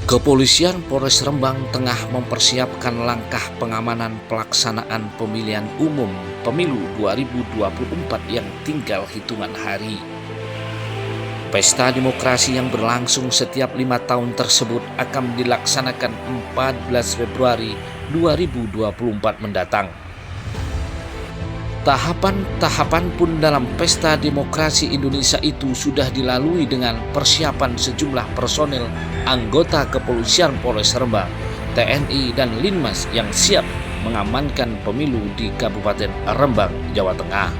Kepolisian Polres Rembang tengah mempersiapkan langkah pengamanan pelaksanaan pemilihan umum Pemilu 2024 yang tinggal hitungan hari. Pesta demokrasi yang berlangsung setiap 5 tahun tersebut akan dilaksanakan 14 Februari 2024 mendatang. Tahapan-tahapan pun dalam Pesta Demokrasi Indonesia itu sudah dilalui dengan persiapan sejumlah personel anggota Kepolisian Polres Rembang, TNI, dan Linmas yang siap mengamankan pemilu di Kabupaten Rembang, Jawa Tengah.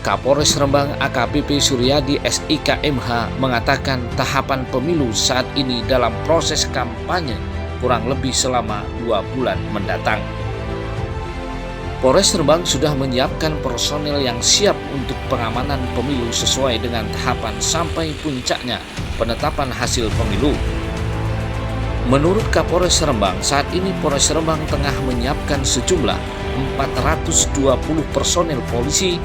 Kapolres Rembang AKBP Suryadi SIK MH mengatakan tahapan pemilu saat ini dalam proses kampanye kurang lebih selama 2 bulan mendatang. Polres Rembang sudah menyiapkan personel yang siap untuk pengamanan pemilu sesuai dengan tahapan sampai puncaknya penetapan hasil pemilu. Menurut Kapolres Rembang, saat ini Polres Rembang tengah menyiapkan sejumlah 420 personel polisi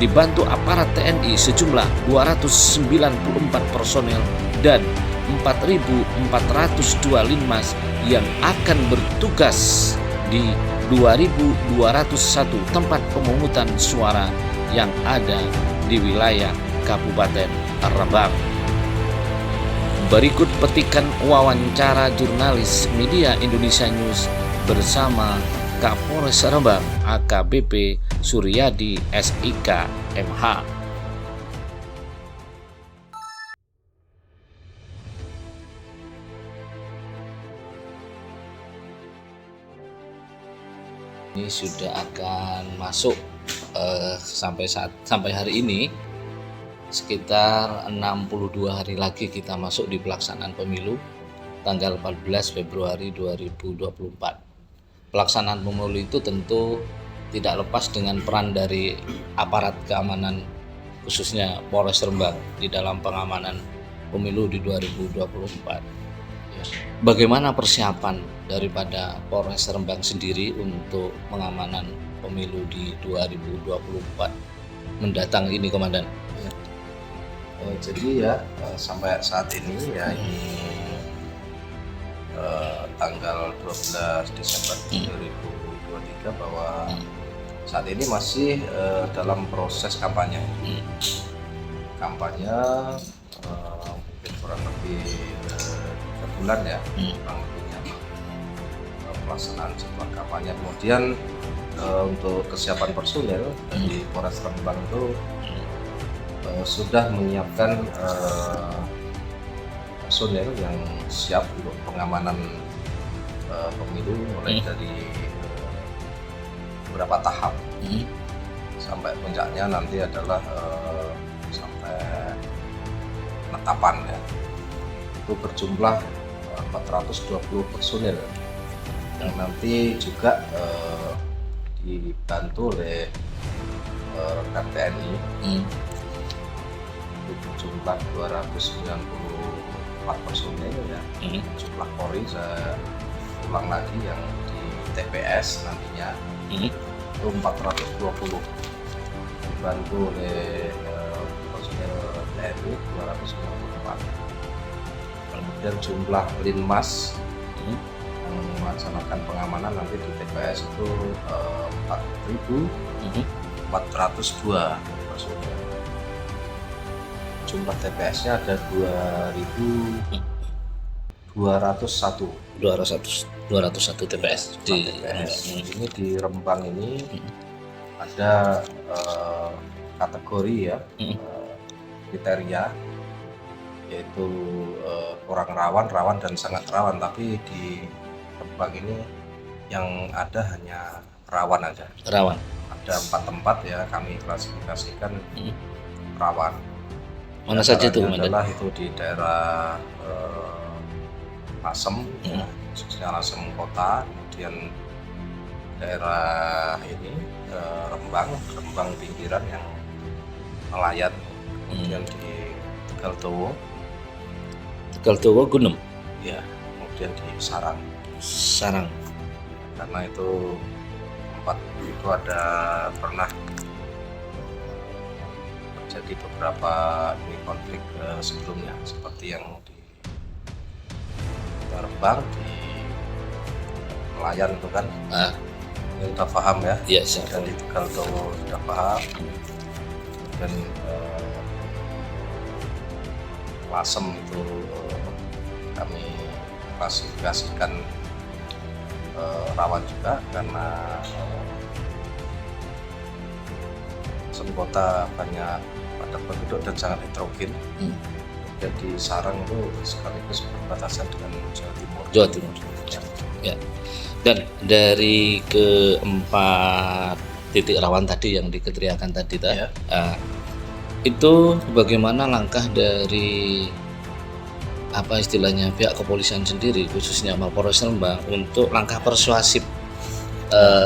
dibantu aparat TNI sejumlah 294 personel dan 4.402 linmas yang akan bertugas di 2.201 tempat pemungutan suara yang ada di wilayah Kabupaten Rembang. Berikut petikan wawancara jurnalis Media Indonesia News bersama Kapolres Rembang AKBP Suryadi SIK MH. Ini sudah akan masuk sampai hari ini sekitar 62 hari lagi kita masuk di pelaksanaan pemilu tanggal 14 Februari 2024. Pelaksanaan pemilu itu tentu tidak lepas dengan peran dari aparat keamanan khususnya Polres Rembang di dalam pengamanan pemilu di 2024. Bagaimana persiapan daripada Polres Rembang sendiri untuk pengamanan pemilu di 2024 mendatang ini, Komandan? Jadi sampai saat ini ini tanggal 12 Desember 2023 bahwa saat ini masih dalam proses kampanye. Kampanye mungkin kurang lebih 3 bulan ya, kurang lebihnya pelaksanaan sebuah kampanye. Kemudian untuk kesiapan personel di Polres Rembang itu sudah menyiapkan personel yang siap untuk pengamanan pemilu mulai dari beberapa tahap sampai puncaknya nanti adalah sampai penetapan ya. Itu berjumlah 420 personel yang nanti juga dibantu oleh rekan TNI. Jumlah 294 personel ya. Jumlah Polri saya ulang lagi yang di TPS nantinya itu 420 dibantu oleh personel TNI 294. Kemudian jumlah Linmas yang melaksanakan pengamanan nanti di TPS itu 4.402 personel. Jumlah TPS-nya ada 2.201 TPS di TPS. Ini di Rembang ini ada kategori ya, kriteria yaitu kurang rawan, dan sangat rawan. Tapi di Rembang ini yang ada hanya rawan aja. Rawan. Ada 4 tempat ya kami klasifikasikan rawan. Mana saja itu, adalah itu di daerah Lasem, khususnya Lasem Kota, kemudian daerah ini Rembang pinggiran yang nelayan, kemudian di Tegal Towo Gunung ya, kemudian di Sarang karena itu tempat itu ada pernah terjadi beberapa konflik sebelumnya seperti yang di Rembang di Nelayan itu kan. Ah, Ini udah paham ya. iya siap. Dan di Tegal Towo sudah paham. Dan Lasem itu kami klasifikasikan rawan juga karena Lasem kota banyak padat penduduk dan sangat heterogen. Dan di Sarang itu sekaligus berbatasan dengan Jawa Timur. Jawa Timur. Ya. Dan dari keempat titik rawan tadi yang diketeriakan tadi, Ya. itu bagaimana langkah dari apa istilahnya pihak kepolisian sendiri khususnya Mapolres Rembang untuk langkah persuasif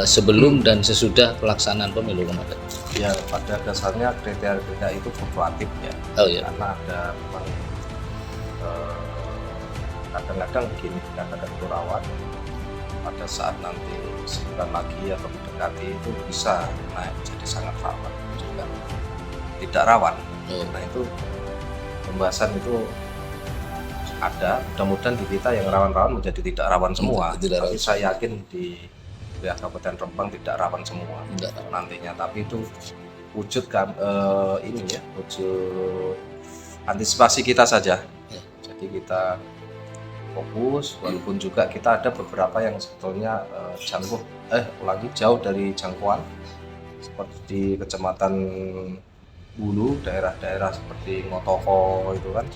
sebelum dan sesudah pelaksanaan pemilu kemarin? Ya, pada dasarnya kriteria itu fluktuatif ya. Oh iya. Karena ada memang kadang-kadang begini, kadang-kadang itu rawan. Pada saat nanti sebulan lagi atau mendekati itu bisa naik jadi sangat rawan, juga tidak rawan. Nah itu pembahasan itu ada, mudah-mudahan di kita yang rawan-rawan menjadi tidak rawan semua. Tidak rawan. Tapi saya yakin di wilayah Kabupaten Rembang tidak rawan semua Tidak rawan. nantinya. Tapi itu wujud ini ya, wujud antisipasi kita saja. Ya. Jadi kita fokus, walaupun juga kita ada beberapa yang sebetulnya jauh dari jangkauan, seperti di Kecamatan Bulu, daerah-daerah seperti Ngotoko itu kan.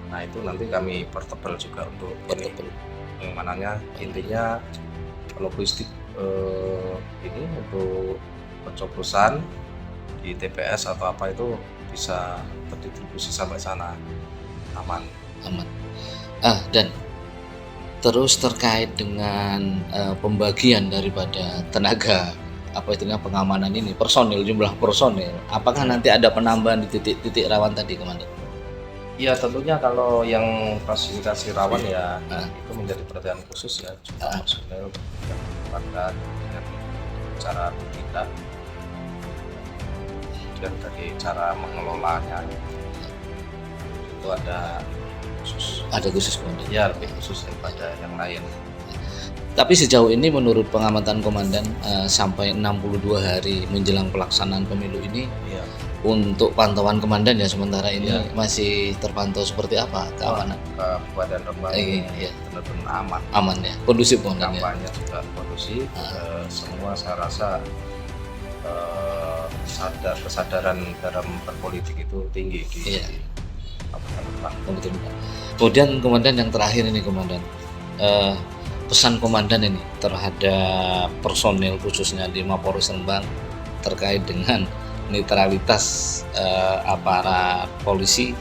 Nah itu nanti kami pertebal juga untuk pengamanannya. Intinya logistik ini untuk pencoblosan di TPS atau apa itu bisa terdistribusi sampai sana aman. Dan terus terkait dengan pembagian daripada tenaga pengamanan ini, jumlah personil, apakah nanti ada penambahan di titik-titik rawan tadi, Komandan? Iya, tentunya kalau yang klasifikasi rawan ya itu menjadi perhatian khusus ya, jumlah personil yang ditempatkan dengan cara bertindak, dan dari cara mengelolanya itu ada khusus, Komandan? ya lebih khusus daripada yang lain. Tapi sejauh ini menurut pengamatan Komandan, sampai 62 hari menjelang pelaksanaan pemilu ini, ya, untuk pantauan Komandan ya sementara ini ya, masih terpantau seperti apa keamanan? Kabupaten Rembang Ya. benar-benar Aman ya, kondusif Komandan ya. Kampanye juga kondusif, semua saya rasa kesadaran dalam berpolitik itu tinggi di Kabupaten Rembang. Kemudian Komandan yang terakhir ini Komandan, pesan Komandan ini terhadap personil khususnya di Mapolres Rembang terkait dengan netralitas aparat polisi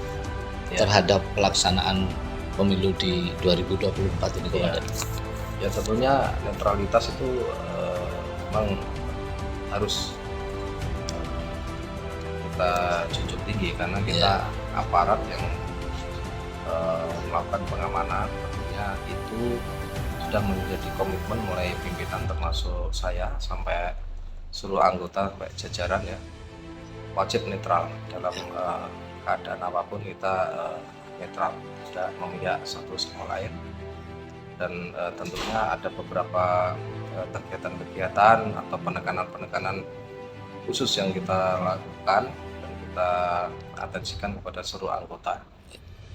terhadap pelaksanaan pemilu di 2024 ini Komandan. Ya tentunya netralitas itu memang harus kita junjung tinggi karena kita aparat yang melakukan pengamanan, tentunya itu sudah menjadi komitmen mulai pimpinan termasuk saya sampai seluruh anggota sampai jajaran ya, wajib netral dalam keadaan apapun. Kita netral, tidak memihak satu sama lain. Dan tentunya ada beberapa kegiatan-kegiatan atau penekanan-penekanan khusus yang kita lakukan dan kita atensikan kepada seluruh anggota.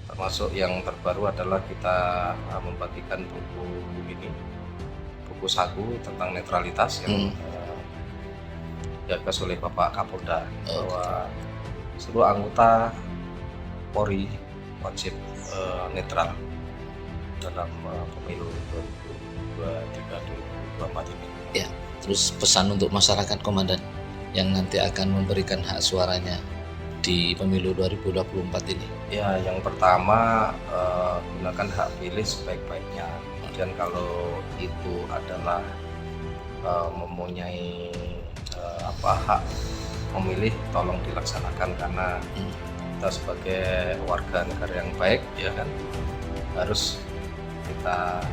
Termasuk yang terbaru adalah kita membagikan buku saku tentang netralitas yang digagas oleh Bapak Kapolda, bahwa seluruh anggota Polri wajib netral dalam pemilu 2023-2024 ini. Ya, terus pesan untuk masyarakat Komandan yang nanti akan memberikan hak suaranya di pemilu 2024 ini. Ya, yang pertama gunakan hak pilih sebaik-baiknya. Kemudian kalau itu adalah mempunyai hak memilih, tolong dilaksanakan karena kita sebagai warga negara yang baik ya kan, harus kita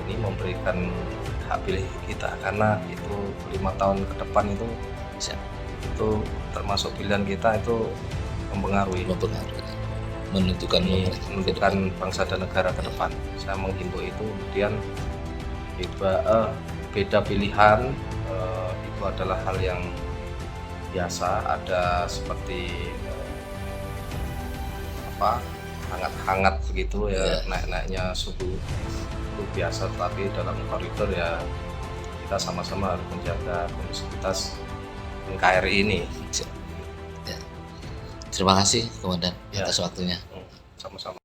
ini memberikan hak pilih kita, karena itu 5 tahun ke depan itu termasuk pilihan kita itu mempengaruhi. menentukan ini pemerintah ke menentukan bangsa dan negara ke depan. Saya menghimbau itu, kemudian beda pilihan itu adalah hal yang biasa, ada seperti hangat-hangat begitu ya, naik-naiknya suhu itu biasa, tapi dalam koridor ya kita sama-sama harus menjaga kondusivitas NKRI ini. Ya. Terima kasih Komandan Ya. atas waktunya. Sama-sama.